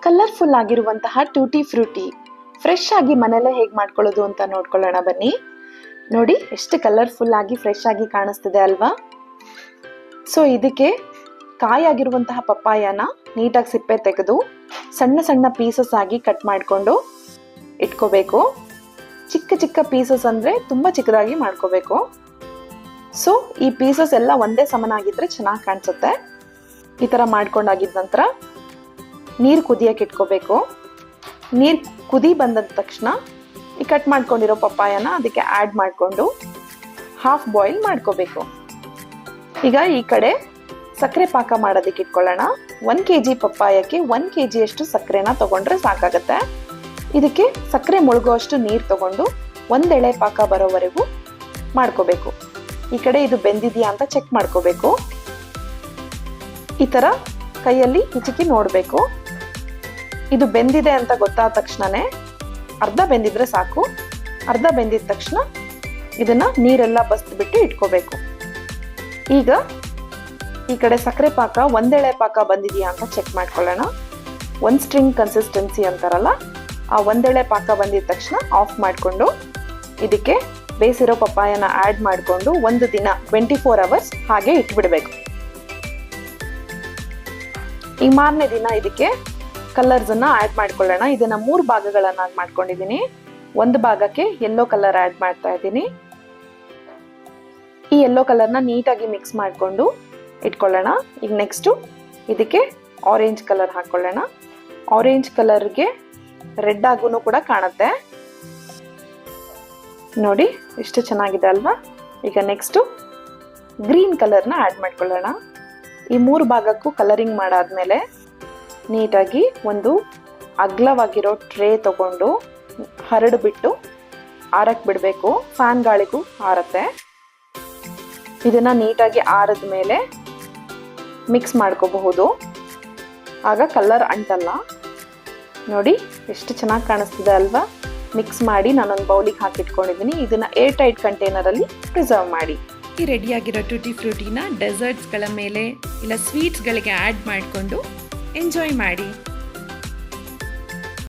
Colourful ಆಗಿರುವಂತಹ tutti Frooti fresh ಆಗಿ ಮನೆಯಲ್ಲೇ ಹೇಗೆ ಮಾಡ್ಕೊಳ್ಳೋದು ಅಂತ ನೋಡ್ಕೊಳ್ಳೋಣ ಬನ್ನಿ. ನೋಡಿ ಎಷ್ಟು ಕಲರ್ಫುಲ್ ಆಗಿ ಫ್ರೆಶ್ ಆಗಿ ಕಾಣಿಸ್ತಿದೆ ಅಲ್ವಾ. ಸೊ ಇದಕ್ಕೆ ಕಾಯಾಗಿರುವಂತಹ ಪಪ್ಪಾಯನ ನೀಟಾಗಿ ಸಿಪ್ಪೆ ತೆಗೆದು ಸಣ್ಣ ಸಣ್ಣ ಪೀಸಸ್ ಆಗಿ ಕಟ್ ಮಾಡಿಕೊಂಡು ಇಟ್ಕೋಬೇಕು. ಚಿಕ್ಕ ಚಿಕ್ಕ ಪೀಸಸ್ ಅಂದರೆ ತುಂಬ ಚಿಕ್ಕದಾಗಿ ಮಾಡ್ಕೋಬೇಕು. ಸೊ ಈ ಪೀಸಸ್ ಎಲ್ಲ ಒಂದೇ ಸಮನಾಗಿದ್ರೆ ಚೆನ್ನಾಗಿ ಕಾಣಿಸುತ್ತೆ. ಈ ಥರ ಮಾಡ್ಕೊಂಡಾಗಿದ್ದ ನಂತರ ನೀರು ಕುದಿಯಕ್ಕೆ ಇಟ್ಕೋಬೇಕು. ನೀರು ಕುದಿ ಬಂದ ತಕ್ಷಣ ಈ ಕಟ್ ಮಾಡ್ಕೊಂಡಿರೋ ಪಪ್ಪಾಯನ ಅದಕ್ಕೆ ಆ್ಯಡ್ ಮಾಡಿಕೊಂಡು ಹಾಫ್ ಬಾಯ್ಲ್ ಮಾಡ್ಕೋಬೇಕು. ಈಗ ಈ ಕಡೆ ಸಕ್ಕರೆ ಪಾಕ ಮಾಡೋದಕ್ಕೆ ಇಟ್ಕೊಳ್ಳೋಣ. 1 kg ಪಪ್ಪಾಯಕ್ಕೆ 1 kg ಅಷ್ಟು ಸಕ್ಕರೆನ ತಗೊಂಡ್ರೆ ಸಾಕಾಗತ್ತೆ. ಇದಕ್ಕೆ ಸಕ್ಕರೆ ಮುಳುಗುವಷ್ಟು ನೀರು ತಗೊಂಡು 1 ಎಳೆ ಪಾಕ ಬರೋವರೆಗೂ ಮಾಡ್ಕೋಬೇಕು. ಈ ಕಡೆ ಇದು ಬೆಂದಿದೆಯಾ ಅಂತ ಚೆಕ್ ಮಾಡ್ಕೋಬೇಕು. ಈ ಥರ ಕೈಯಲ್ಲಿ ಹಿಚಕಿ ನೋಡಬೇಕು. ಇದು ಬೆಂದಿದೆ ಅಂತ ಗೊತ್ತಾದ ತಕ್ಷಣನೇ ಅರ್ಧ ಬೆಂದಿದ್ರೆ ಸಾಕು. ಅರ್ಧ ಬೆಂದಿದ ತಕ್ಷಣ ಇದನ್ನ ನೀರೆಲ್ಲ ಬಸ್ಬಿಟ್ಟು ಇಟ್ಕೋಬೇಕು. ಈಗ ಈ ಕಡೆ ಸಕ್ಕರೆ ಪಾಕ 1 ಎಳೆ ಪಾಕ ಬಂದಿದೆಯಾ ಅಂತ ಚೆಕ್ ಮಾಡ್ಕೊಳ್ಳೋಣ. 1 ಸ್ಟ್ರಿಂಗ್ ಕನ್ಸಿಸ್ಟೆನ್ಸಿ ಅಂತಾರಲ್ಲ, ಆ 1 ಎಳೆ ಪಾಕ ಬಂದಿದ ತಕ್ಷಣ ಆಫ್ ಮಾಡಿಕೊಂಡು ಇದಕ್ಕೆ ಬೇಯಿಸಿರೋ ಪಪ್ಪಾಯನ ಆ್ಯಡ್ ಮಾಡಿಕೊಂಡು 1 ದಿನ 24 hours ಹಾಗೆ ಇಟ್ಬಿಡ್ಬೇಕು. ಈ ಮಾರನೇ ದಿನ ಇದಕ್ಕೆ ಕಲರ್ಸನ್ನ ಆ್ಯಡ್ ಮಾಡ್ಕೊಳ್ಳೋಣ. ಇದನ್ನ 3 ಭಾಗಗಳನ್ನಾಗಿ ಮಾಡ್ಕೊಂಡಿದ್ದೀನಿ. 1 ಭಾಗಕ್ಕೆ ಯೆಲ್ಲೋ ಕಲರ್ ಆ್ಯಡ್ ಮಾಡ್ತಾ ಇದ್ದೀನಿ. ಈ ಯೆಲ್ಲೋ ಕಲರ್ನ ನೀಟಾಗಿ ಮಿಕ್ಸ್ ಮಾಡಿಕೊಂಡು ಇಟ್ಕೊಳ್ಳೋಣ. ಈಗ ನೆಕ್ಸ್ಟು ಇದಕ್ಕೆ ಆರೆಂಜ್ ಕಲರ್ ಹಾಕ್ಕೊಳ್ಳೋಣ. ಆರೆಂಜ್ ಕಲರ್ಗೆ ರೆಡ್ ಆಗೂ ಕೂಡ ಕಾಣುತ್ತೆ. ನೋಡಿ ಎಷ್ಟು ಚೆನ್ನಾಗಿದೆ ಅಲ್ವಾ. ಈಗ ನೆಕ್ಸ್ಟು ಗ್ರೀನ್ ಕಲರ್ನ ಆ್ಯಡ್ ಮಾಡ್ಕೊಳ್ಳೋಣ. ಈ 3 ಭಾಗಕ್ಕೂ ಕಲರಿಂಗ್ ಮಾಡಾದ್ಮೇಲೆ ನೀಟಾಗಿ ಒಂದು ಅಗಲವಾಗಿರೋ ಟ್ರೇ ತಗೊಂಡು ಹರಡ್ಬಿಟ್ಟು ಆರಕ್ಕೆ ಬಿಡಬೇಕು. ಫ್ಯಾನ್ ಗಾಳಿಗೂ ಆರತ್ತೆ. ಇದನ್ನ ನೀಟಾಗಿ ಆರಿದ ಮೇಲೆ ಮಿಕ್ಸ್ ಮಾಡ್ಕೋಬಹುದು. ಆಗ ಕಲರ್ ಅಂಟಲ್ಲ. ನೋಡಿ ಎಷ್ಟು ಚೆನ್ನಾಗಿ ಕಾಣಿಸ್ತಿದೆ ಅಲ್ವಾ. ಮಿಕ್ಸ್ ಮಾಡಿ ನಾನೊಂದು ಬೌಲಿಗೆ ಹಾಕಿಟ್ಕೊಂಡಿದ್ದೀನಿ. ಇದನ್ನ ಏರ್ ಟೈಟ್ ಕಂಟೈನರಲ್ಲಿ ಪ್ರಿಸರ್ವ್ ಮಾಡಿ. ಈ ರೆಡಿಯಾಗಿರೋ ಟೂಟಿ ಫ್ರೂಟಿನ ಡೆಸರ್ಟ್ಸ್ಗಳ ಮೇಲೆ ಇಲ್ಲ ಸ್ವೀಟ್ಸ್ಗಳಿಗೆ ಆ್ಯಡ್ ಮಾಡಿಕೊಂಡು ಎಂಜಾಯ್ ಮಾಡಿ.